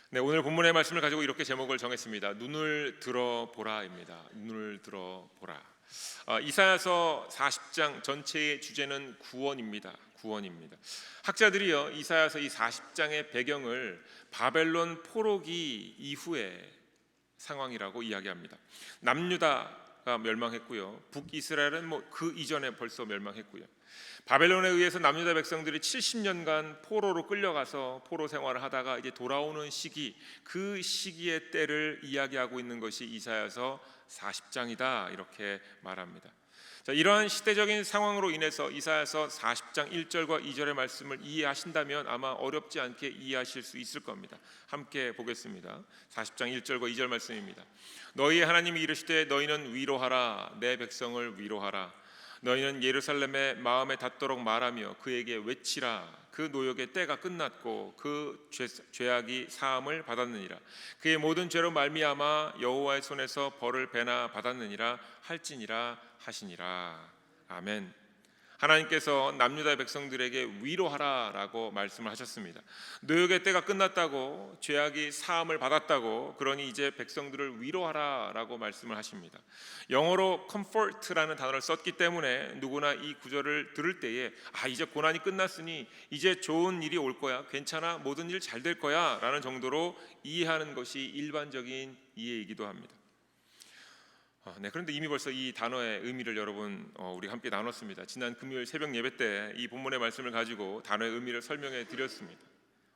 네, 오늘 본문의 말씀을 가지고 이렇게 제목을 정했습니다. 눈을 들어보라입니다. 눈을 들어보라. 이사야서 40장 전체의 주제는 구원입니다. 구원입니다. 학자들이요, 이사야서 이 40장의 배경을 바벨론 포로기 이후의 상황이라고 이야기합니다. 남유다가 멸망했고요, 북이스라엘은 그 이전에 벌써 멸망했고요. 바벨론에 의해서 남유다 백성들이 70년간 포로로 끌려가서 포로 생활을 하다가 이제 돌아오는 시기, 그 시기의 때를 이야기하고 있는 것이 이사야서 40장이다 이렇게 말합니다. 자, 이러한 시대적인 상황으로 인해서 이사야서 40장 1절과 2절의 말씀을 이해하신다면 아마 어렵지 않게 이해하실 수 있을 겁니다. 함께 보겠습니다. 40장 1절과 2절 말씀입니다. 너희의 하나님이 이르시되 너희는 위로하라, 내 백성을 위로하라. 너희는 예루살렘에 마음에 닿도록 말하며 그에게 외치라. 그 노역의 때가 끝났고 그 죄악이 사함을 받았느니라. 그의 모든 죄로 말미암아 여호와의 손에서 벌을 배나 받았느니라 할지니라 하시니라. 아멘. 하나님께서 남유다 백성들에게 위로하라라고 말씀을 하셨습니다. 노역의 때가 끝났다고, 죄악이 사함을 받았다고, 그러니 이제 백성들을 위로하라라고 말씀을 하십니다. 영어로 comfort라는 단어를 썼기 때문에 누구나 이 구절을 들을 때에 이제 고난이 끝났으니 이제 좋은 일이 올 거야, 괜찮아, 모든 일 잘 될 거야 라는 정도로 이해하는 것이 일반적인 이해이기도 합니다. 그런데 이미 벌써 이 단어의 의미를 여러분 우리 함께 나눴습니다. 지난 금요일 새벽 예배 때 이 본문의 말씀을 가지고 단어의 의미를 설명해 드렸습니다.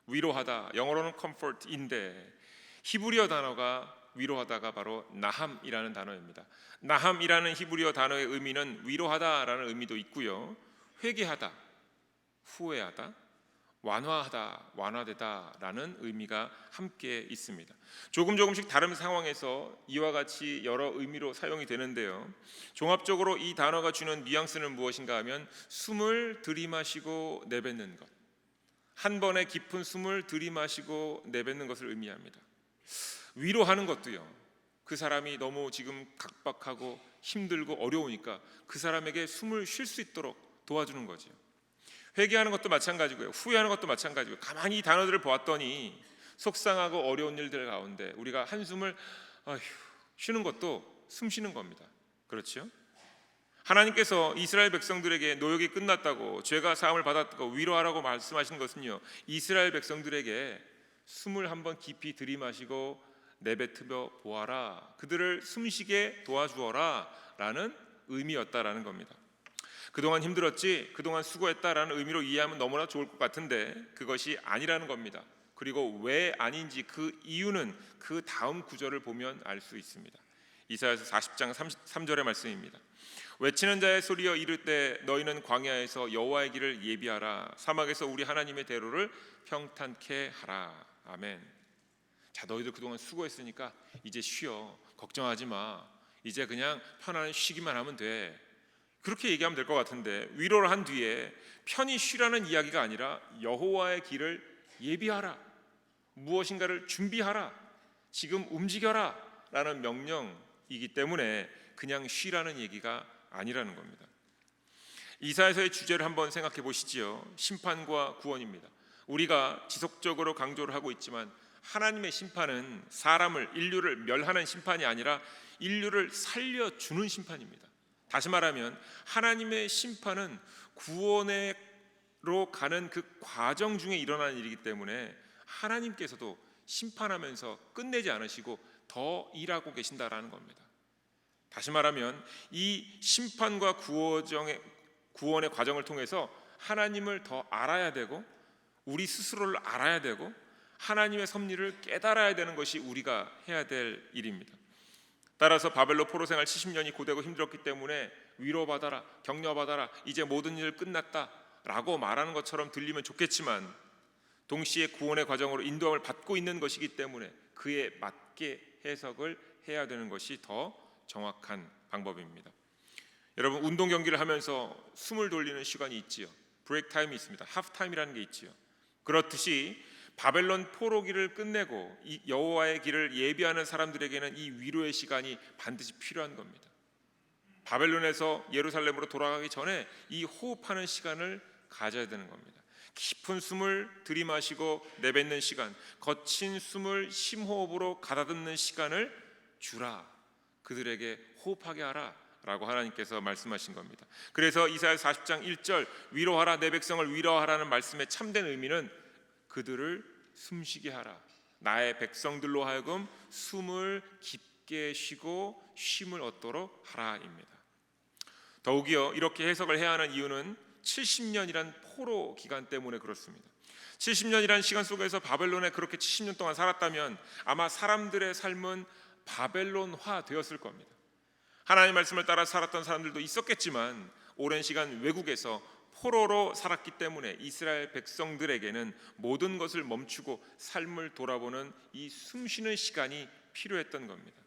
위로하다, 영어로는 comfort인데 히브리어 단어가 위로하다가 바로 나함이라는 단어입니다. 나함이라는 히브리어 단어의 의미는 위로하다라는 의미도 있고요, 회개하다, 후회하다, 완화하다, 완화되다라는 의미가 함께 있습니다. 조금씩 다른 상황에서 이와 같이 여러 의미로 사용이 되는데요, 종합적으로 이 단어가 주는 뉘앙스는 무엇인가 하면 숨을 들이마시고 내뱉는 것, 한 번에 깊은 숨을 들이마시고 내뱉는 것을 의미합니다. 위로하는 것도요, 그 사람이 너무 지금 각박하고 힘들고 어려우니까 그 사람에게 숨을 쉴 수 있도록 도와주는 거죠. 회개하는 것도 마찬가지고요, 후회하는 것도 마찬가지고요. 가만히 이 단어들을 보았더니 속상하고 어려운 일들 가운데 우리가 한숨을 쉬는 것도 숨 쉬는 겁니다. 그렇죠? 하나님께서 이스라엘 백성들에게 노역이 끝났다고, 죄가 사함을 받았다고 위로하라고 말씀하신 것은요, 이스라엘 백성들에게 숨을 한번 깊이 들이마시고 내뱉으며 보아라, 그들을 숨쉬게 도와주어라 라는 의미였다라는 겁니다. 그동안 힘들었지, 그동안 수고했다라는 의미로 이해하면 너무나 좋을 것 같은데 그것이 아니라는 겁니다. 그리고 왜 아닌지 그 이유는 그 다음 구절을 보면 알 수 있습니다. 이사야서 40장 3절의 말씀입니다. 외치는 자의 소리여 이르되 너희는 광야에서 여호와의 길을 예비하라, 사막에서 우리 하나님의 대로를 평탄케 하라. 아멘. 자, 너희들 그동안 수고했으니까 이제 쉬어, 걱정하지 마, 이제 그냥 편안히 쉬기만 하면 돼, 그렇게 얘기하면 될 것 같은데 위로를 한 뒤에 편히 쉬라는 이야기가 아니라 여호와의 길을 예비하라, 무엇인가를 준비하라, 지금 움직여라 라는 명령이기 때문에 그냥 쉬라는 얘기가 아니라는 겁니다. 이사야서의 주제를 한번 생각해 보시지요. 심판과 구원입니다. 우리가 지속적으로 강조를 하고 있지만 하나님의 심판은 사람을, 인류를 멸하는 심판이 아니라 인류를 살려주는 심판입니다. 다시 말하면 하나님의 심판은 구원으로 가는 그 과정 중에 일어나는 일이기 때문에 하나님께서도 심판하면서 끝내지 않으시고 더 일하고 계신다라는 겁니다. 다시 말하면 이 심판과 구원의 과정을 통해서 하나님을 더 알아야 되고, 우리 스스로를 알아야 되고, 하나님의 섭리를 깨달아야 되는 것이 우리가 해야 될 일입니다. 따라서 바벨론 포로 생활 70년이 고되고 힘들었기 때문에 위로받아라, 격려받아라, 이제 모든 일 끝났다 라고 말하는 것처럼 들리면 좋겠지만 동시에 구원의 과정으로 인도함을 받고 있는 것이기 때문에 그에 맞게 해석을 해야 되는 것이 더 정확한 방법입니다. 여러분, 운동 경기를 하면서 숨을 돌리는 시간이 있지요. 브레이크 타임이 있습니다. 하프 타임이라는 게 있지요. 그렇듯이 바벨론 포로기를 끝내고 이 여호와의 길을 예비하는 사람들에게는 이 위로의 시간이 반드시 필요한 겁니다. 바벨론에서 예루살렘으로 돌아가기 전에 이 호흡하는 시간을 가져야 되는 겁니다. 깊은 숨을 들이마시고 내뱉는 시간, 거친 숨을 심호흡으로 가다듬는 시간을 주라. 그들에게 호흡하게 하라 라고 하나님께서 말씀하신 겁니다. 그래서 이사야 40장 1절 위로하라 내 백성을 위로하라는 말씀의 참된 의미는 그들을 숨쉬게 하라, 나의 백성들로 하여금 숨을 깊게 쉬고 쉼을 얻도록 하라입니다. 더욱이요, 이렇게 해석을 해야 하는 이유는 70년이란 포로 기간 때문에 그렇습니다. 70년이란 시간 속에서 바벨론에 그렇게 70년 동안 살았다면 아마 사람들의 삶은 바벨론화 되었을 겁니다. 하나님의 말씀을 따라 살았던 사람들도 있었겠지만 오랜 시간 외국에서 포로로 살았기 때문에 이스라엘 백성들에게는 모든 것을 멈추고 삶을 돌아보는 이 숨쉬는 시간이 필요했던 겁니다.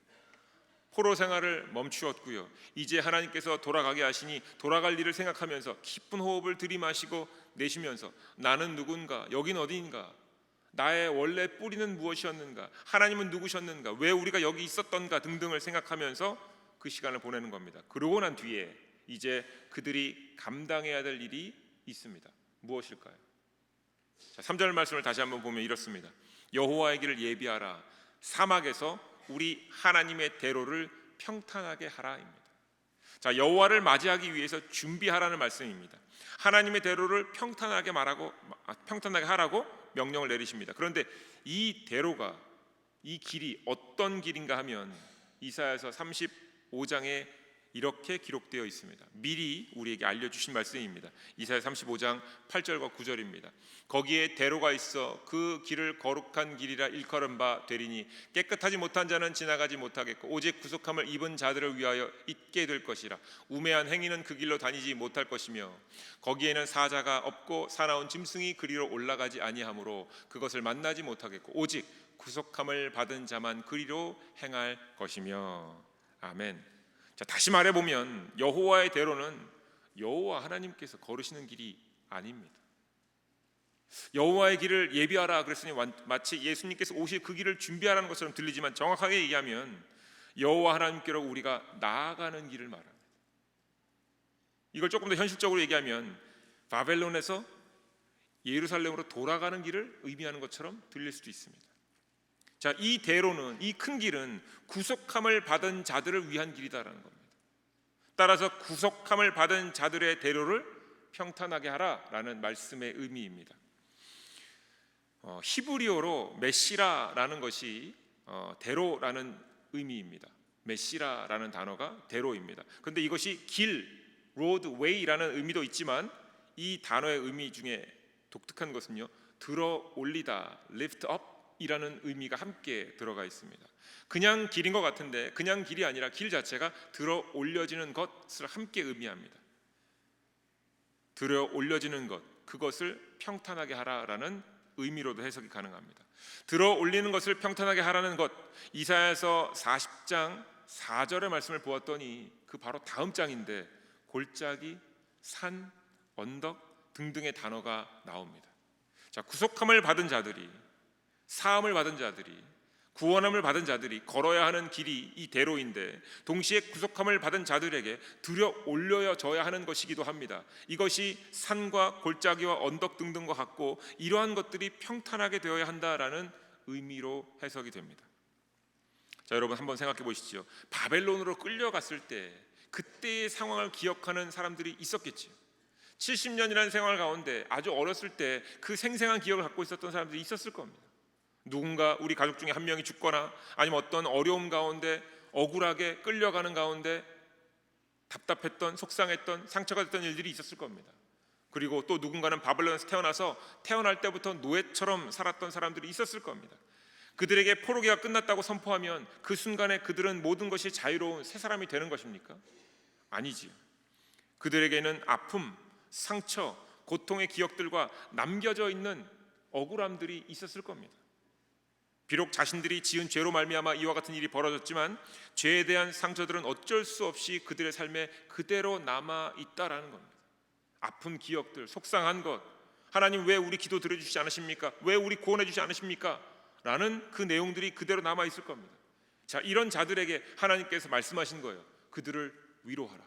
포로 생활을 멈추었고요, 이제 하나님께서 돌아가게 하시니 돌아갈 일을 생각하면서 깊은 호흡을 들이마시고 내쉬면서 나는 누군가, 여긴 어디인가, 나의 원래 뿌리는 무엇이었는가, 하나님은 누구셨는가, 왜 우리가 여기 있었던가 등등을 생각하면서 그 시간을 보내는 겁니다. 그러고 난 뒤에 이제 그들이 감당해야 될 일이 있습니다. 무엇일까요? 자, 3절 말씀을 다시 한번 보면 이렇습니다. 여호와의 길을 예비하라, 사막에서 우리 하나님의 대로를 평탄하게 하라입니다. 자, 여호와를 맞이하기 위해서 준비하라는 말씀입니다. 하나님의 대로를 평탄하게 하라고 명령을 내리십니다. 그런데 이 대로가, 이 길이 어떤 길인가 하면 이사야서 35장에 이렇게 기록되어 있습니다. 미리 우리에게 알려주신 말씀입니다. 이사야 35장 8절과 9절입니다. 거기에 대로가 있어 그 길을 거룩한 길이라 일컬은 바 되리니 깨끗하지 못한 자는 지나가지 못하겠고 오직 구속함을 입은 자들을 위하여 있게 될 것이라. 우매한 행위는 그 길로 다니지 못할 것이며 거기에는 사자가 없고 사나운 짐승이 그리로 올라가지 아니하므로 그것을 만나지 못하겠고 오직 구속함을 받은 자만 그리로 행할 것이며. 아멘. 자, 다시 말해보면 여호와의 대로는 여호와 하나님께서 걸으시는 길이 아닙니다. 여호와의 길을 예비하라 그랬으니 마치 예수님께서 오실 그 길을 준비하라는 것처럼 들리지만 정확하게 얘기하면 여호와 하나님께로 우리가 나아가는 길을 말합니다. 이걸 조금 더 현실적으로 얘기하면 바벨론에서 예루살렘으로 돌아가는 길을 의미하는 것처럼 들릴 수도 있습니다. 자, 이 대로는, 이 큰 길은 구속함을 받은 자들을 위한 길이다라는 겁니다. 따라서 구속함을 받은 자들의 대로를 평탄하게 하라라는 말씀의 의미입니다. 히브리어로 메시라라는 것이 대로라는 의미입니다. 메시라라는 단어가 대로입니다. 그런데 이것이 길, 로드, 웨이라는 의미도 있지만 이 단어의 의미 중에 독특한 것은요, 들어 올리다, lift up 이라는 의미가 함께 들어가 있습니다. 그냥 길인 것 같은데 그냥 길이 아니라 길 자체가 들어 올려지는 것을 함께 의미합니다. 들어 올려지는 것, 그것을 평탄하게 하라라는 의미로도 해석이 가능합니다. 들어 올리는 것을 평탄하게 하라는 것, 이사야서 40장 4절의 말씀을 보았더니 그 바로 다음 장인데 골짜기, 산, 언덕 등등의 단어가 나옵니다. 자, 구속함을 받은 자들이, 사함을 받은 자들이, 구원함을 받은 자들이 걸어야 하는 길이 이 대로인데 동시에 구속함을 받은 자들에게 들여 올려져야 하는 것이기도 합니다. 이것이 산과 골짜기와 언덕 등등과 같고 이러한 것들이 평탄하게 되어야 한다라는 의미로 해석이 됩니다. 자, 여러분 한번 생각해 보시죠. 바벨론으로 끌려갔을 때 그때의 상황을 기억하는 사람들이 있었겠지요. 70년이라는 생활 가운데 아주 어렸을 때 그 생생한 기억을 갖고 있었던 사람들이 있었을 겁니다. 누군가 우리 가족 중에 한 명이 죽거나 아니면 어떤 어려움 가운데 억울하게 끌려가는 가운데 답답했던, 속상했던, 상처가 됐던 일들이 있었을 겁니다. 그리고 또 누군가는 바벨론에서 태어나서 태어날 때부터 노예처럼 살았던 사람들이 있었을 겁니다. 그들에게 포로기가 끝났다고 선포하면 그 순간에 그들은 모든 것이 자유로운 새 사람이 되는 것입니까? 아니지요. 그들에게는 아픔, 상처, 고통의 기억들과 남겨져 있는 억울함들이 있었을 겁니다. 비록 자신들이 지은 죄로 말미암아 이와 같은 일이 벌어졌지만 죄에 대한 상처들은 어쩔 수 없이 그들의 삶에 그대로 남아 있다라는 겁니다. 아픈 기억들, 속상한 것, 하나님 왜 우리 기도 들어주시지 않으십니까? 왜 우리 구원해 주시지 않으십니까? 라는 그 내용들이 그대로 남아 있을 겁니다. 자, 이런 자들에게 하나님께서 말씀하신 거예요. 그들을 위로하라.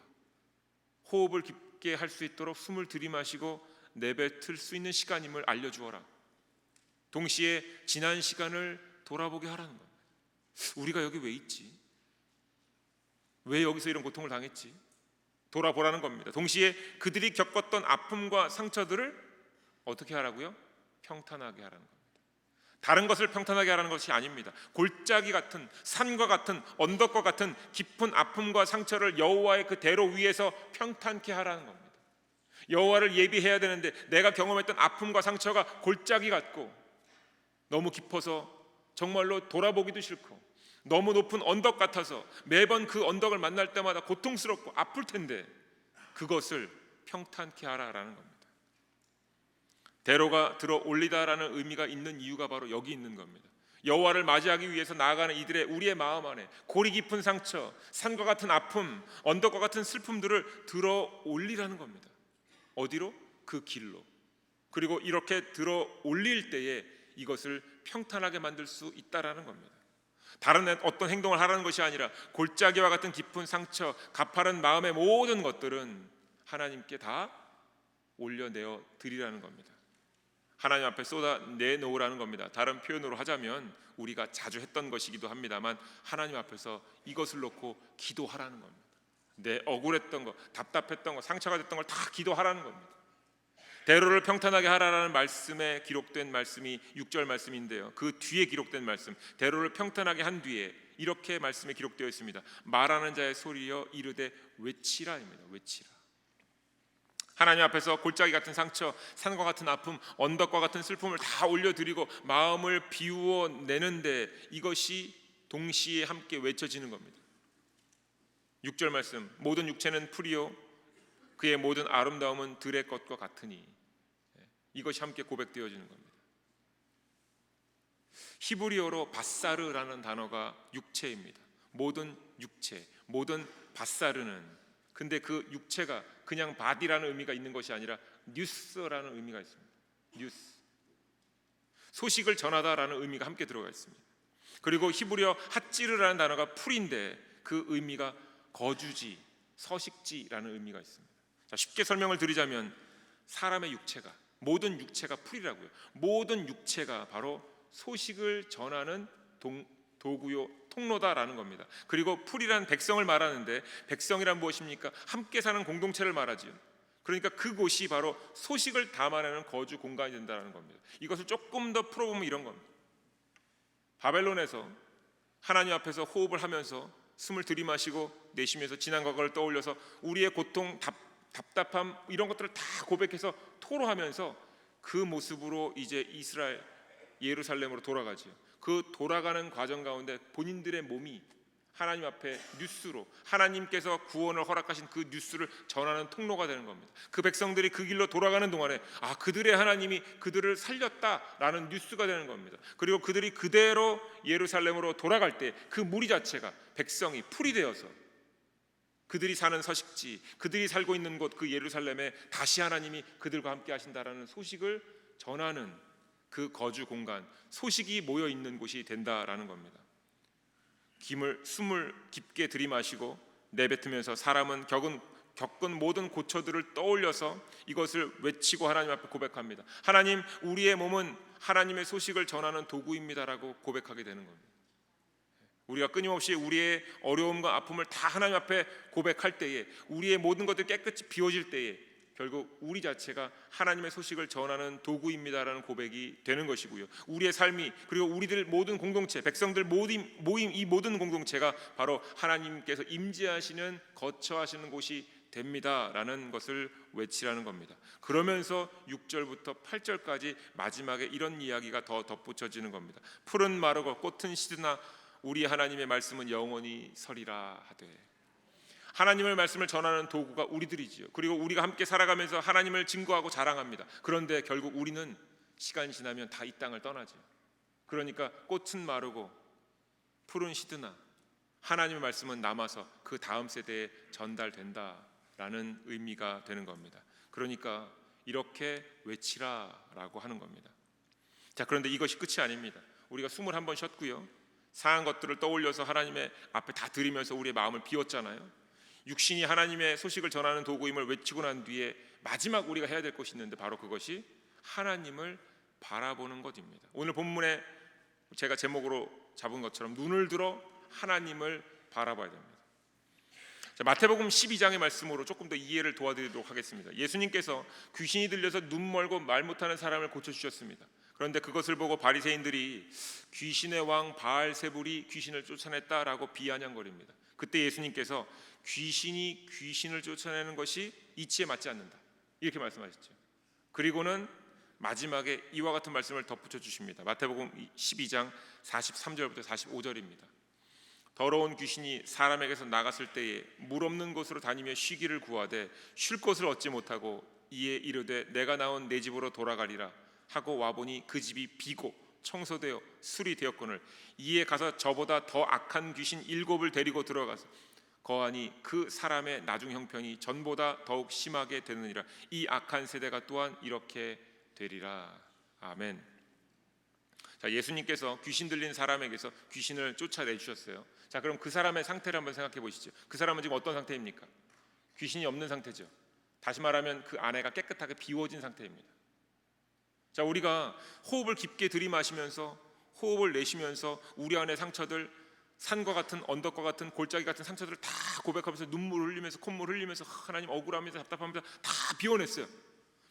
호흡을 깊게 할 수 있도록 숨을 들이마시고 내뱉을 수 있는 시간임을 알려주어라. 동시에 지난 시간을 돌아보게 하라는 겁니다. 우리가 여기 왜 있지? 왜 여기서 이런 고통을 당했지? 돌아보라는 겁니다. 동시에 그들이 겪었던 아픔과 상처들을 어떻게 하라고요? 평탄하게 하라는 겁니다. 다른 것을 평탄하게 하라는 것이 아닙니다. 골짜기 같은, 산과 같은, 언덕과 같은 깊은 아픔과 상처를 여호와의 그 대로 위에서 평탄케 하라는 겁니다. 여호와를 예비해야 되는데 내가 경험했던 아픔과 상처가 골짜기 같고 너무 깊어서 정말로 돌아보기도 싫고 너무 높은 언덕 같아서 매번 그 언덕을 만날 때마다 고통스럽고 아플 텐데 그것을 평탄케 하라라는 겁니다. 대로가 들어 올리다라는 의미가 있는 이유가 바로 여기 있는 겁니다. 여호와를 맞이하기 위해서 나아가는 이들의 우리의 마음 안에 골이 깊은 상처, 산과 같은 아픔, 언덕과 같은 슬픔들을 들어 올리라는 겁니다. 어디로? 그 길로. 그리고 이렇게 들어 올릴 때에 이것을 평탄하게 만들 수 있다라는 겁니다. 다른 어떤 행동을 하라는 것이 아니라 골짜기와 같은 깊은 상처, 가파른 마음의 모든 것들은 하나님께 다 올려내어 드리라는 겁니다. 하나님 앞에 쏟아내놓으라는 겁니다. 다른 표현으로 하자면 우리가 자주 했던 것이기도 합니다만 하나님 앞에서 이것을 놓고 기도하라는 겁니다. 내 억울했던 거, 답답했던 거, 상처가 됐던 걸 다 기도하라는 겁니다. 대로를 평탄하게 하라라는 말씀에 기록된 말씀이 6절 말씀인데요. 그 뒤에 기록된 말씀, 대로를 평탄하게 한 뒤에 이렇게 말씀에 기록되어 있습니다. 말하는 자의 소리여 이르되 외치라입니다. 외치라. 하나님 앞에서 골짜기 같은 상처, 산과 같은 아픔, 언덕과 같은 슬픔을 다 올려드리고 마음을 비우어 내는데 이것이 동시에 함께 외쳐지는 겁니다. 6절 말씀, 모든 육체는 풀이요 그의 모든 아름다움은 들의 것과 같으니, 이것이 함께 고백되어지는 겁니다. 히브리어로 바사르라는 단어가 육체입니다. 모든 육체, 모든 바사르는, 근데 그 육체가 그냥 바디라는 의미가 있는 것이 아니라 뉴스라는 의미가 있습니다. 뉴스, 소식을 전하다라는 의미가 함께 들어가 있습니다. 그리고 히브리어 핫지르라는 단어가 풀인데 그 의미가 거주지, 서식지라는 의미가 있습니다. 자, 쉽게 설명을 드리자면 사람의 육체가, 모든 육체가 풀이라고요. 모든 육체가 바로 소식을 전하는 도구요, 통로다라는 겁니다. 그리고 풀이란 백성을 말하는데 백성이란 무엇입니까? 함께 사는 공동체를 말하지요. 그러니까 그곳이 바로 소식을 담아내는 거주 공간이 된다는 겁니다. 이것을 조금 더 풀어보면 이런 겁니다. 바벨론에서 하나님 앞에서 호흡을 하면서 숨을 들이마시고 내쉬면서 지난 과거를 떠올려서 우리의 고통, 답답함 이런 것들을 다 고백해서 토로하면서 그 모습으로 이제 이스라엘 예루살렘으로 돌아가지요. 그 돌아가는 과정 가운데 본인들의 몸이 하나님 앞에 뉴스로, 하나님께서 구원을 허락하신 그 뉴스를 전하는 통로가 되는 겁니다. 그 백성들이 그 길로 돌아가는 동안에 그들의 하나님이 그들을 살렸다라는 뉴스가 되는 겁니다. 그리고 그들이 그대로 예루살렘으로 돌아갈 때 그 무리 자체가 백성이 풀이 되어서 그들이 사는 서식지, 그들이 살고 있는 곳 그 예루살렘에 다시 하나님이 그들과 함께 하신다라는 소식을 전하는 그 거주 공간, 소식이 모여 있는 곳이 된다라는 겁니다. 숨을 깊게 들이마시고 내뱉으면서 사람은 겪은 모든 고초들을 떠올려서 이것을 외치고 하나님 앞에 고백합니다. 하나님, 우리의 몸은 하나님의 소식을 전하는 도구입니다라고 고백하게 되는 겁니다. 우리가 끊임없이 우리의 어려움과 아픔을 다 하나님 앞에 고백할 때에, 우리의 모든 것들이 깨끗이 비워질 때에 결국 우리 자체가 하나님의 소식을 전하는 도구입니다라는 고백이 되는 것이고요. 우리의 삶이, 그리고 우리들 모든 공동체, 백성들 모임 이 모든 공동체가 바로 하나님께서 임재하시는, 거처하시는 곳이 됩니다라는 것을 외치라는 겁니다. 그러면서 6절부터 8절까지 마지막에 이런 이야기가 더 덧붙여지는 겁니다. 풀은 마르고 꽃은 시드나 우리 하나님의 말씀은 영원히 서리라 하되. 하나님의 말씀을 전하는 도구가 우리들이지요. 그리고 우리가 함께 살아가면서 하나님을 증거하고 자랑합니다. 그런데 결국 우리는 시간이 지나면 다 이 땅을 떠나죠. 그러니까 꽃은 마르고 풀은 시드나 하나님의 말씀은 남아서 그 다음 세대에 전달된다라는 의미가 되는 겁니다. 그러니까 이렇게 외치라라고 하는 겁니다. 자, 그런데 이것이 끝이 아닙니다. 우리가 숨을 한번 쉬었고요, 상한 것들을 떠올려서 하나님의 앞에 다 드리면서 우리의 마음을 비웠잖아요. 육신이 하나님의 소식을 전하는 도구임을 외치고 난 뒤에 마지막 우리가 해야 될 것이 있는데 바로 그것이 하나님을 바라보는 것입니다. 오늘 본문에 제가 제목으로 잡은 것처럼 눈을 들어 하나님을 바라봐야 됩니다. 자, 마태복음 12장의 말씀으로 조금 더 이해를 도와드리도록 하겠습니다. 예수님께서 귀신이 들려서 눈 멀고 말 못하는 사람을 고쳐주셨습니다. 그런데 그것을 보고 바리새인들이 귀신의 왕 바알세불이 귀신을 쫓아냈다라고 비아냥거립니다. 그때 예수님께서 귀신이 귀신을 쫓아내는 것이 이치에 맞지 않는다, 이렇게 말씀하셨죠. 그리고는 마지막에 이와 같은 말씀을 덧붙여 주십니다. 마태복음 12장 43절부터 45절입니다. 더러운 귀신이 사람에게서 나갔을 때에 물 없는 곳으로 다니며 쉬기를 구하되 쉴 곳을 얻지 못하고 이에 이르되 내가 나온 내 집으로 돌아가리라 하고 와보니 그 집이 비고 청소되어 술이 되었거늘 이에 가서 저보다 더 악한 귀신 7을 데리고 들어가서 거하니 그 사람의 나중 형편이 전보다 더욱 심하게 되느니라. 이 악한 세대가 또한 이렇게 되리라. 아멘. 자, 예수님께서 귀신 들린 사람에게서 귀신을 쫓아내 주셨어요. 자, 그럼 그 사람의 상태를 한번 생각해 보시죠. 그 사람은 지금 어떤 상태입니까? 귀신이 없는 상태죠. 다시 말하면 그 안에가 깨끗하게 비워진 상태입니다. 자, 우리가 호흡을 깊게 들이마시면서 호흡을 내쉬면서 우리 안의 상처들, 산과 같은 언덕과 같은 골짜기 같은 상처들을 다 고백하면서 눈물 흘리면서 콧물 흘리면서 하나님 억울하면서 답답하면서 다 비워냈어요.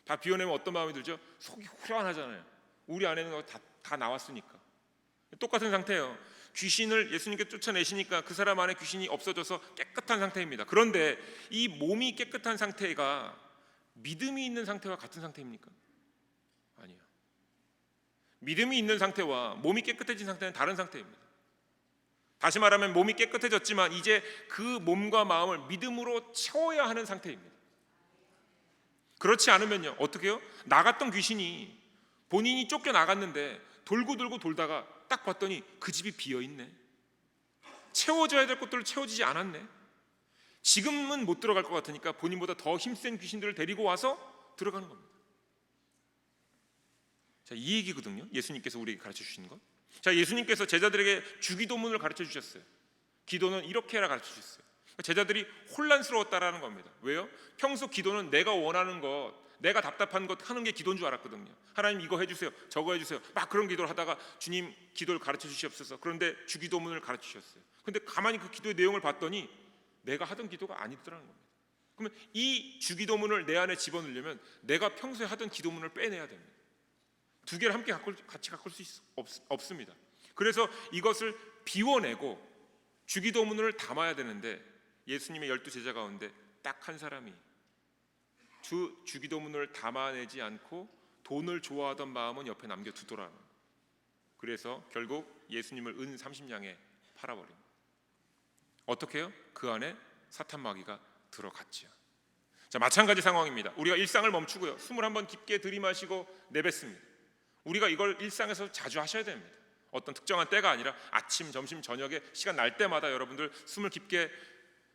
다 비워내면 어떤 마음이 들죠? 속이 후련하잖아요. 우리 안에 있는 거 다 나왔으니까. 똑같은 상태예요. 귀신을 예수님께 쫓아내시니까 그 사람 안에 귀신이 없어져서 깨끗한 상태입니다. 그런데 이 몸이 깨끗한 상태가 믿음이 있는 상태와 같은 상태입니까? 아니요. 믿음이 있는 상태와 몸이 깨끗해진 상태는 다른 상태입니다. 다시 말하면 몸이 깨끗해졌지만 이제 그 몸과 마음을 믿음으로 채워야 하는 상태입니다. 그렇지 않으면요, 어떻게 해요? 나갔던 귀신이 본인이 쫓겨나갔는데 돌고 돌다가 딱 봤더니 그 집이 비어있네. 채워져야 될 것들을 채워지지 않았네. 지금은 못 들어갈 것 같으니까 본인보다 더 힘센 귀신들을 데리고 와서 들어가는 겁니다. 자, 이 얘기거든요. 예수님께서 우리에게 가르쳐 주시는 것. 자, 예수님께서 제자들에게 주기도문을 가르쳐 주셨어요. 기도는 이렇게 해라 가르쳐 주셨어요. 제자들이 혼란스러웠다라는 겁니다. 왜요? 평소 기도는 내가 원하는 것, 내가 답답한 것 하는 게 기도인 줄 알았거든요. 하나님 이거 해주세요, 저거 해주세요, 막 그런 기도를 하다가 주님 기도를 가르쳐 주시옵소서. 그런데 주기도문을 가르쳐 주셨어요. 근데 가만히 그 기도의 내용을 봤더니 내가 하던 기도가 아니더라는 겁니다. 그러면 이 주기도문을 내 안에 집어넣으려면 내가 평소에 하던 기도문을 빼내야 됩니다. 두 개를 함께 같이 가꿀 수 없습니다. 그래서 이것을 비워내고 주기도문을 담아야 되는데 예수님의 12 제자 가운데 딱 한 사람이 주기도문을 담아내지 않고 돈을 좋아하던 마음은 옆에 남겨두더라는. 그래서 결국 예수님을 은 30냥에 팔아버립니다. 어떻게 해요? 그 안에 사탄 마귀가 들어갔죠. 자, 마찬가지 상황입니다. 우리가 일상을 멈추고요, 숨을 한번 깊게 들이마시고 내뱉습니다. 우리가 이걸 일상에서 자주 하셔야 됩니다. 어떤 특정한 때가 아니라 아침, 점심, 저녁에 시간 날 때마다 여러분들 숨을 깊게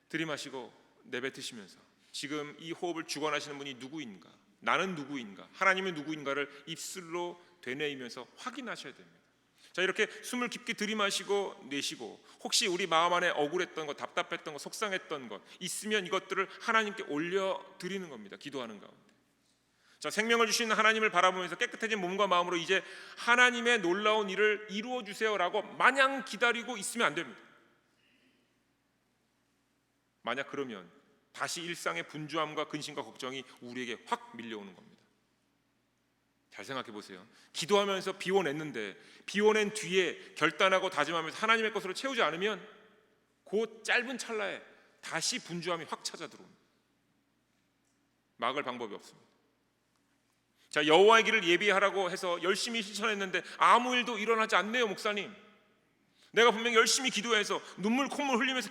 들이마시고 내뱉으시면서 지금 이 호흡을 주관하시는 분이 누구인가, 나는 누구인가, 하나님은 누구인가를 입술로 되뇌이면서 확인하셔야 됩니다. 자, 이렇게 숨을 깊게 들이마시고 내쉬고 혹시 우리 마음 안에 억울했던 것, 답답했던 것, 속상했던 것 있으면 이것들을 하나님께 올려드리는 겁니다. 기도하는 가운데. 자, 생명을 주시는 하나님을 바라보면서 깨끗해진 몸과 마음으로 이제 하나님의 놀라운 일을 이루어 주세요라고 마냥 기다리고 있으면 안 됩니다. 만약 그러면 다시 일상의 분주함과 근심과 걱정이 우리에게 확 밀려오는 겁니다. 잘 생각해 보세요. 기도하면서 비워냈는데 비워낸 뒤에 결단하고 다짐하면서 하나님의 것으로 채우지 않으면 그 짧은 찰나에 다시 분주함이 확 찾아 들어옵니다. 막을 방법이 없습니다. 자, 여호와의 길을 예비하라고 해서 열심히 실천했는데 아무 일도 일어나지 않네요, 목사님. 내가 분명히 열심히 기도해서 눈물 콧물 흘리면서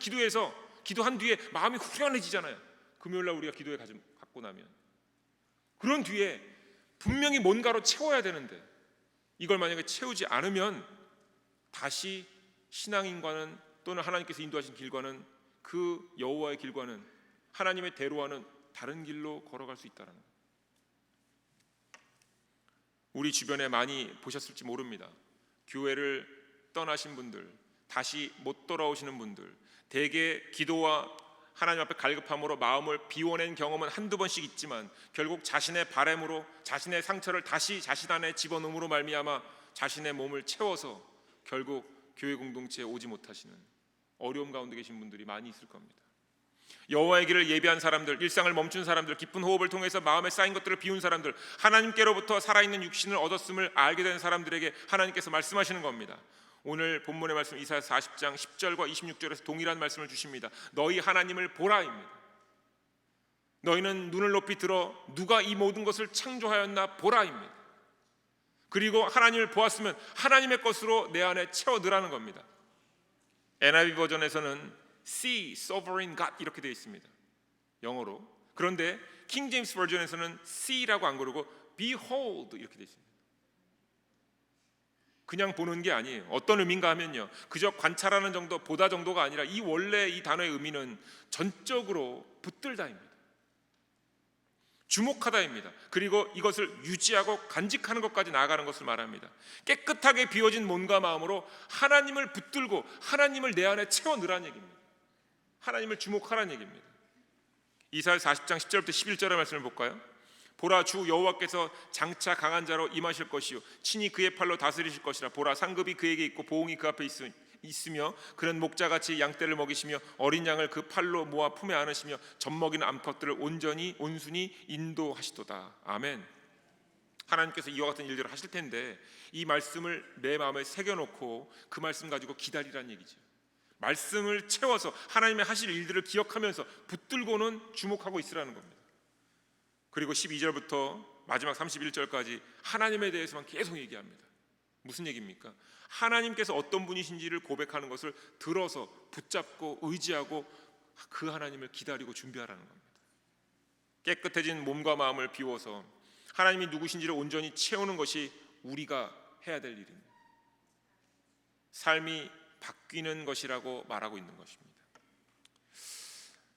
기도한 뒤에 마음이 후련해지잖아요. 금요일날 우리가 기도에 갖고 나면 그런 뒤에 분명히 뭔가로 채워야 되는데 이걸 만약에 채우지 않으면 다시 신앙인과는 또는 하나님께서 인도하신 길과는 그 여호와의 길과는 하나님의 대로와는 다른 길로 걸어갈 수 있다는 거예요. 우리 주변에 많이 보셨을지 모릅니다. 교회를 떠나신 분들, 다시 못 돌아오시는 분들, 대개 기도와 하나님 앞에 갈급함으로 마음을 비워낸 경험은 한두 번씩 있지만 결국 자신의 바램으로 자신의 상처를 다시 자신 안에 집어넣음으로 말미암아 자신의 몸을 채워서 결국 교회 공동체에 오지 못하시는 어려움 가운데 계신 분들이 많이 있을 겁니다. 여호와의 길을 예비한 사람들, 일상을 멈춘 사람들, 깊은 호흡을 통해서 마음에 쌓인 것들을 비운 사람들, 하나님께로부터 살아있는 육신을 얻었음을 알게 된 사람들에게 하나님께서 말씀하시는 겁니다. 오늘 본문의 말씀 이사야 40장 10절과 26절에서 동일한 말씀을 주십니다. 너희 하나님을 보라입니다. 너희는 눈을 높이 들어 누가 이 모든 것을 창조하였나 보라입니다. 그리고 하나님을 보았으면 하나님의 것으로 내 안에 채워 넣으라는 겁니다. NIV 버전에서는 See, sovereign God 이렇게 되어 있습니다, 영어로. 그런데 킹 제임스 버전에서는 See라고 안 그러고 Behold 이렇게 되어 있습니다. 그냥 보는 게 아니에요. 어떤 의미인가 하면요, 그저 관찰하는 정도, 보다 정도가 아니라 이 원래 이 단어의 의미는 전적으로 붙들다입니다. 주목하다입니다. 그리고 이것을 유지하고 간직하는 것까지 나아가는 것을 말합니다. 깨끗하게 비워진 몸과 마음으로 하나님을 붙들고 하나님을 내 안에 채워 넣으라는 얘기입니다. 하나님을 주목하라는 얘기입니다. 이사야 40장 10절부터 11절의 말씀을 볼까요? 보라, 주 여호와께서 장차 강한 자로 임하실 것이요 친히 그의 팔로 다스리실 것이라. 보라, 상급이 그에게 있고 보응이 그 앞에 있으며 그는 목자같이 양떼를 먹이시며 어린 양을 그 팔로 모아 품에 안으시며 젖먹이는 암컷들을 온순히 인도하시도다. 아멘. 하나님께서 이와 같은 일들을 하실 텐데 이 말씀을 내 마음에 새겨놓고 그 말씀 가지고 기다리라는 얘기죠. 말씀을 채워서 하나님의 하실 일들을 기억하면서 붙들고는 주목하고 있으라는 겁니다. 그리고 12절부터 마지막 31절까지 하나님에 대해서만 계속 얘기합니다. 무슨 얘기입니까? 하나님께서 어떤 분이신지를 고백하는 것을 들어서 붙잡고 의지하고 그 하나님을 기다리고 준비하라는 겁니다. 깨끗해진 몸과 마음을 비워서 하나님이 누구신지를 온전히 채우는 것이 우리가 해야 될 일입니다. 삶이 바뀌는 것이라고 말하고 있는 것입니다.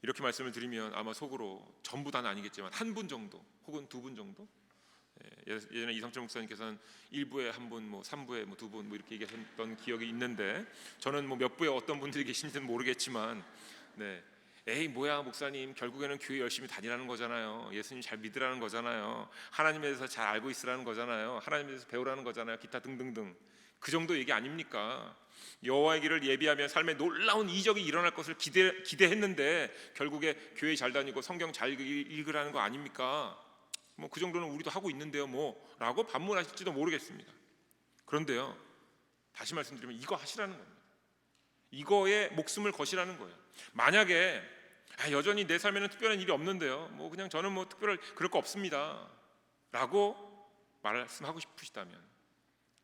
이렇게 말씀을 드리면 아마 속으로 전부 다는 아니겠지만 한 분 정도 혹은 두 분 정도, 예전에 이성철 목사님께서는 1부에 한 분, 3부에 2분 이렇게 얘기하셨던 기억이 있는데 저는 몇 부에 어떤 분들이 계신지는 모르겠지만 에이 뭐야 목사님, 결국에는 교회 열심히 다니라는 거잖아요. 예수님 잘 믿으라는 거잖아요. 하나님에 대해서 잘 알고 있으라는 거잖아요. 하나님에 대해서 배우라는 거잖아요. 기타 등등등. 그 정도 얘기 아닙니까? 여호와의 길을 예비하며 삶에 놀라운 이적이 일어날 것을 기대했는데 결국에 교회 잘 다니고 성경 잘 읽으라는 거 아닙니까? 그 정도는 우리도 하고 있는데요 라고 반문하실지도 모르겠습니다. 그런데요, 다시 말씀드리면 이거 하시라는 겁니다. 이거에 목숨을 거시라는 거예요. 만약에 여전히 내 삶에는 특별한 일이 없는데요, 그냥 저는 특별할 그럴 거 없습니다 라고 말씀하고 싶으시다면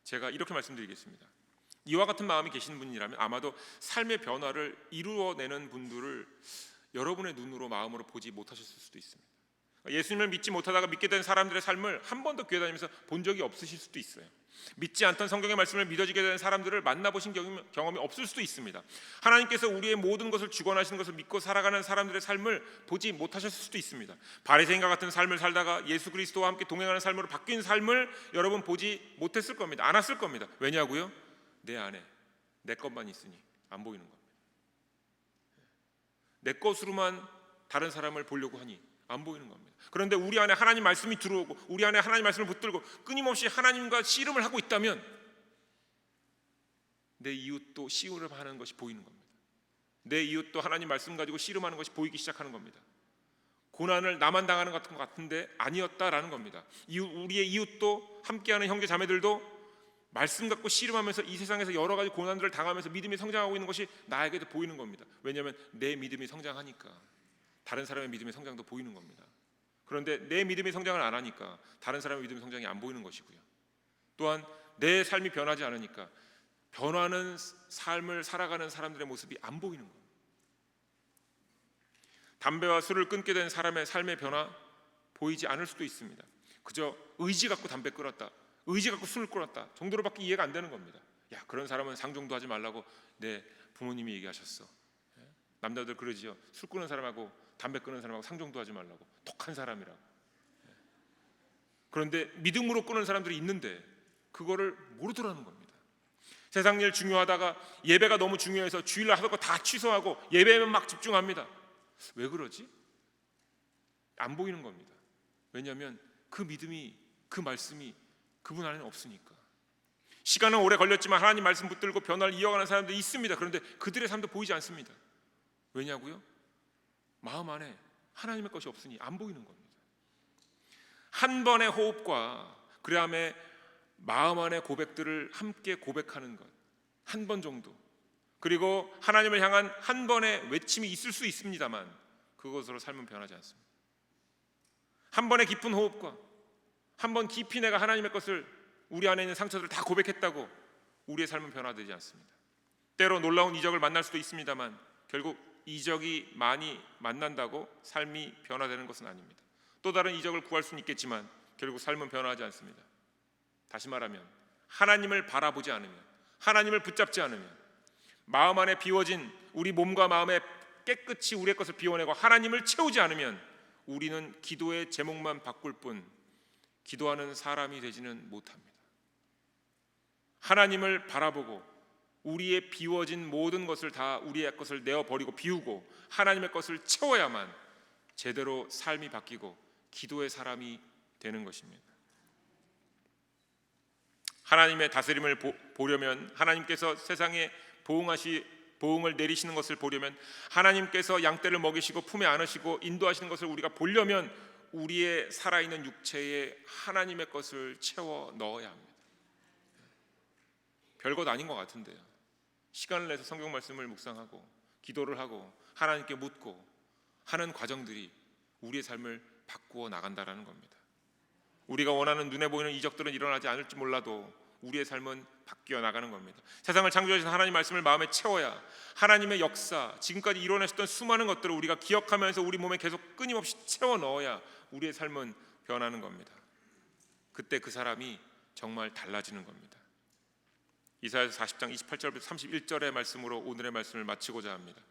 제가 이렇게 말씀드리겠습니다. 이와 같은 마음이 계신 분이라면 아마도 삶의 변화를 이루어내는 분들을 여러분의 눈으로 마음으로 보지 못하셨을 수도 있습니다. 예수님을 믿지 못하다가 믿게 된 사람들의 삶을 한 번도 교회 다니면서 본 적이 없으실 수도 있어요. 믿지 않던 성경의 말씀을 믿어지게 된 사람들을 만나보신 경험이 없을 수도 있습니다. 하나님께서 우리의 모든 것을 주관하시는 것을 믿고 살아가는 사람들의 삶을 보지 못하셨을 수도 있습니다. 바리새인과 같은 삶을 살다가 예수 그리스도와 함께 동행하는 삶으로 바뀐 삶을 여러분 보지 못했을 겁니다. 않았을 겁니다. 왜냐고요? 내 안에 내 것만 있으니 안 보이는 겁니다. 내 것으로만 다른 사람을 보려고 하니 안 보이는 겁니다. 그런데 우리 안에 하나님 말씀이 들어오고 우리 안에 하나님 말씀을 붙들고 끊임없이 하나님과 씨름을 하고 있다면 내 이웃도 씨름하는 것이 보이는 겁니다. 내 이웃도 하나님 말씀 가지고 씨름하는 것이 보이기 시작하는 겁니다. 고난을 나만 당하는 것 같은데 아니었다라는 겁니다. 우리의 이웃도 함께하는 형제 자매들도 말씀 갖고 씨름하면서 이 세상에서 여러 가지 고난들을 당하면서 믿음이 성장하고 있는 것이 나에게도 보이는 겁니다. 왜냐하면 내 믿음이 성장하니까 다른 사람의 믿음의 성장도 보이는 겁니다. 그런데 내 믿음의 성장을 안 하니까 다른 사람의 믿음의 성장이 안 보이는 것이고요. 또한 내 삶이 변하지 않으니까 변화하는 삶을 살아가는 사람들의 모습이 안 보이는 거예요. 담배와 술을 끊게 된 사람의 삶의 변화 보이지 않을 수도 있습니다. 그저 의지 갖고 담배 끊었다, 의지 갖고 술을 끊었다 정도로밖에 이해가 안 되는 겁니다. 야, 그런 사람은 상종도 하지 말라고 내 부모님이 얘기하셨어. 남자들 그러지요. 술 끊는 사람하고 담배 끊는 사람하고 상종도 하지 말라고. 독한 사람이라고. 그런데 믿음으로 끊는 사람들이 있는데 그거를 모르더라는 겁니다. 세상 일 중요하다가 예배가 너무 중요해서 주일날 하던 거 다 취소하고 예배에만 막 집중합니다. 왜 그러지? 안 보이는 겁니다. 왜냐하면 그 믿음이, 그 말씀이 그분 안에는 없으니까. 시간은 오래 걸렸지만 하나님 말씀 붙들고 변화를 이어가는 사람들이 있습니다. 그런데 그들의 삶도 보이지 않습니다. 왜냐고요? 마음 안에 하나님의 것이 없으니 안 보이는 겁니다. 한 번의 호흡과 그 다음에 마음 안의 고백들을 함께 고백하는 것, 한 번 정도, 그리고 하나님을 향한 한 번의 외침이 있을 수 있습니다만 그것으로 삶은 변하지 않습니다. 한 번의 깊은 호흡과 한 번 깊이 내가 하나님의 것을, 우리 안에 있는 상처들을 다 고백했다고 우리의 삶은 변화되지 않습니다. 때로 놀라운 이적을 만날 수도 있습니다만 결국 이적이 많이 만난다고 삶이 변화되는 것은 아닙니다. 또 다른 이적을 구할 수는 있겠지만 결국 삶은 변화하지 않습니다. 다시 말하면 하나님을 바라보지 않으면, 하나님을 붙잡지 않으면, 마음 안에 비워진 우리 몸과 마음에 깨끗이 우리의 것을 비워내고 하나님을 채우지 않으면 우리는 기도의 제목만 바꿀 뿐 기도하는 사람이 되지는 못합니다. 하나님을 바라보고 우리의 비워진 모든 것을 다, 우리의 것을 내어버리고 비우고 하나님의 것을 채워야만 제대로 삶이 바뀌고 기도의 사람이 되는 것입니다. 하나님의 다스림을 보려면, 하나님께서 세상에 보응을 내리시는 것을 보려면, 하나님께서 양떼를 먹이시고 품에 안으시고 인도하시는 것을 우리가 보려면 우리의 살아있는 육체에 하나님의 것을 채워 넣어야 합니다. 별것 아닌 것 같은데요, 시간을 내서 성경 말씀을 묵상하고 기도를 하고 하나님께 묻고 하는 과정들이 우리의 삶을 바꾸어 나간다라는 겁니다. 우리가 원하는 눈에 보이는 이적들은 일어나지 않을지 몰라도 우리의 삶은 바뀌어 나가는 겁니다. 세상을 창조하신 하나님 말씀을 마음에 채워야 하나님의 역사, 지금까지 이뤄내셨던 수많은 것들을 우리가 기억하면서 우리 몸에 계속 끊임없이 채워 넣어야 우리의 삶은 변하는 겁니다. 그때 그 사람이 정말 달라지는 겁니다. 이사야서 40장 28절부터 31절의 말씀으로 오늘의 말씀을 마치고자 합니다.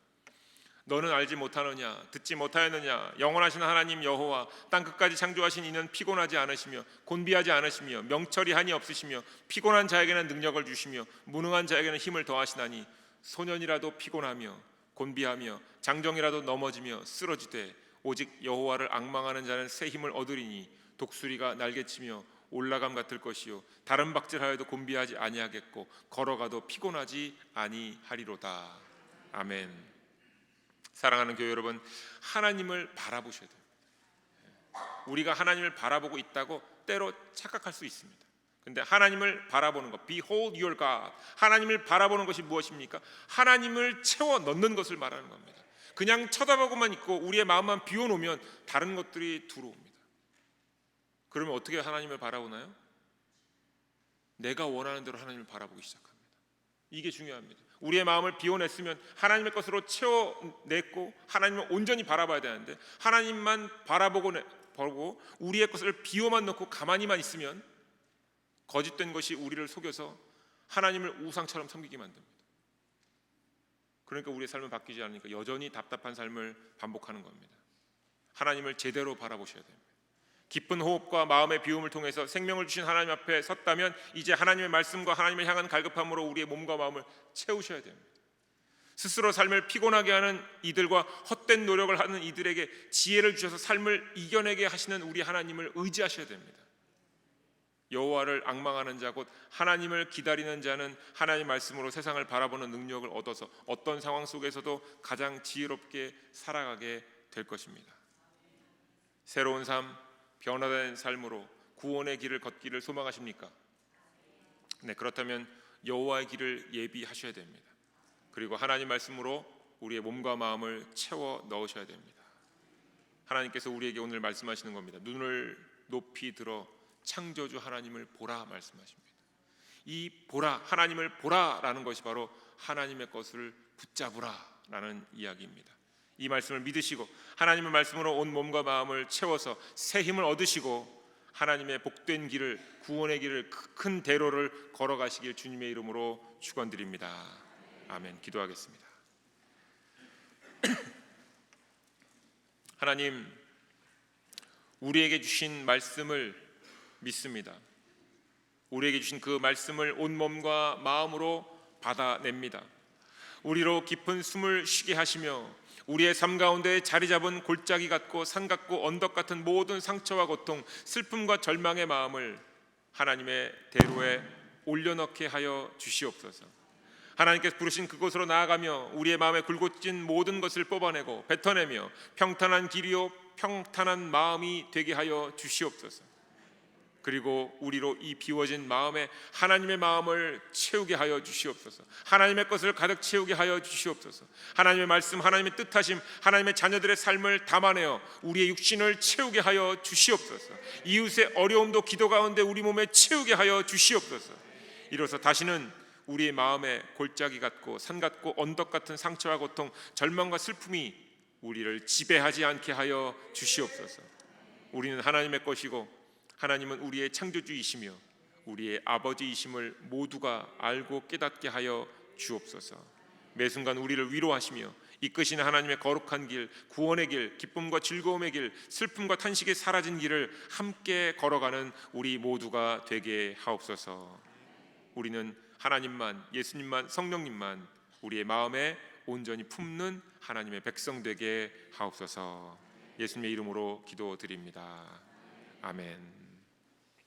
너는 알지 못하느냐, 듣지 못하였느냐, 영원하신 하나님 여호와 땅 끝까지 창조하신 이는 피곤하지 않으시며 곤비하지 않으시며 명철이 한이 없으시며 피곤한 자에게는 능력을 주시며 무능한 자에게는 힘을 더하시나니 소년이라도 피곤하며 곤비하며 장정이라도 넘어지며 쓰러지되 오직 여호와를 앙망하는 자는 새 힘을 얻으리니 독수리가 날개치며 올라감 같을 것이요 다른 박질하여도 곤비하지 아니하겠고 걸어가도 피곤하지 아니하리로다. 아멘. 사랑하는 교회 여러분, 하나님을 바라보셔야 돼요. 우리가 하나님을 바라보고 있다고 때로 착각할 수 있습니다. 근데 하나님을 바라보는 것, Behold your God, 하나님을 바라보는 것이 무엇입니까? 하나님을 채워 넣는 것을 말하는 겁니다. 그냥 쳐다보고만 있고 우리의 마음만 비워놓으면 다른 것들이 들어옵니다. 그러면 어떻게 하나님을 바라보나요? 내가 원하는 대로 하나님을 바라보기 시작합니다. 이게 중요합니다. 우리의 마음을 비워냈으면 하나님의 것으로 채워냈고 하나님을 온전히 바라봐야 되는데 하나님만 바라보고 우리의 것을 비워만 놓고 가만히만 있으면 거짓된 것이 우리를 속여서 하나님을 우상처럼 섬기게 만듭니다. 그러니까 우리의 삶은 바뀌지 않으니까 여전히 답답한 삶을 반복하는 겁니다. 하나님을 제대로 바라보셔야 됩니다. 깊은 호흡과 마음의 비움을 통해서 생명을 주신 하나님 앞에 섰다면 이제 하나님의 말씀과 하나님을 향한 갈급함으로 우리의 몸과 마음을 채우셔야 됩니다. 스스로 삶을 피곤하게 하는 이들과 헛된 노력을 하는 이들에게 지혜를 주셔서 삶을 이겨내게 하시는 우리 하나님을 의지하셔야 됩니다. 여호와를 앙망하는 자 곧 하나님을 기다리는 자는 하나님의 말씀으로 세상을 바라보는 능력을 얻어서 어떤 상황 속에서도 가장 지혜롭게 살아가게 될 것입니다. 새로운 삶, 변화된 삶으로 구원의 길을 걷기를 소망하십니까? 네, 그렇다면 여호와의 길을 예비하셔야 됩니다. 그리고 하나님 말씀으로 우리의 몸과 마음을 채워 넣으셔야 됩니다. 하나님께서 우리에게 오늘 말씀하시는 겁니다. 눈을 높이 들어 창조주 하나님을 보라 말씀하십니다. 이 보라, 하나님을 보라라는 것이 바로 하나님의 것을 붙잡으라라는 이야기입니다. 이 말씀을 믿으시고 하나님의 말씀으로 온 몸과 마음을 채워서 새 힘을 얻으시고 하나님의 복된 길을, 구원의 길을, 큰 대로를 걸어가시길 주님의 이름으로 축원드립니다. 아멘. 기도하겠습니다. 하나님, 우리에게 주신 말씀을 믿습니다. 우리에게 주신 그 말씀을 온 몸과 마음으로 받아냅니다. 우리로 깊은 숨을 쉬게 하시며 우리의 삶 가운데 자리 잡은 골짜기 같고 산 같고 언덕 같은 모든 상처와 고통, 슬픔과 절망의 마음을 하나님의 대로에 올려놓게 하여 주시옵소서. 하나님께서 부르신 그곳으로 나아가며 우리의 마음에 굴곡진 모든 것을 뽑아내고 뱉어내며 평탄한 길이요 평탄한 마음이 되게 하여 주시옵소서. 그리고 우리로 이 비워진 마음에 하나님의 마음을 채우게 하여 주시옵소서. 하나님의 것을 가득 채우게 하여 주시옵소서. 하나님의 말씀, 하나님의 뜻하심, 하나님의 자녀들의 삶을 담아내어 우리의 육신을 채우게 하여 주시옵소서. 이웃의 어려움도 기도 가운데 우리 몸에 채우게 하여 주시옵소서. 이로써 다시는 우리의 마음에 골짜기 같고 산 같고 언덕 같은 상처와 고통, 절망과 슬픔이 우리를 지배하지 않게 하여 주시옵소서. 우리는 하나님의 것이고 하나님은 우리의 창조주이시며 우리의 아버지이심을 모두가 알고 깨닫게 하여 주옵소서. 매 순간 우리를 위로하시며 이끄시는 하나님의 거룩한 길, 구원의 길, 기쁨과 즐거움의 길, 슬픔과 탄식이 사라진 길을 함께 걸어가는 우리 모두가 되게 하옵소서. 우리는 하나님만, 예수님만, 성령님만 우리의 마음에 온전히 품는 하나님의 백성 되게 하옵소서. 예수님의 이름으로 기도드립니다. 아멘.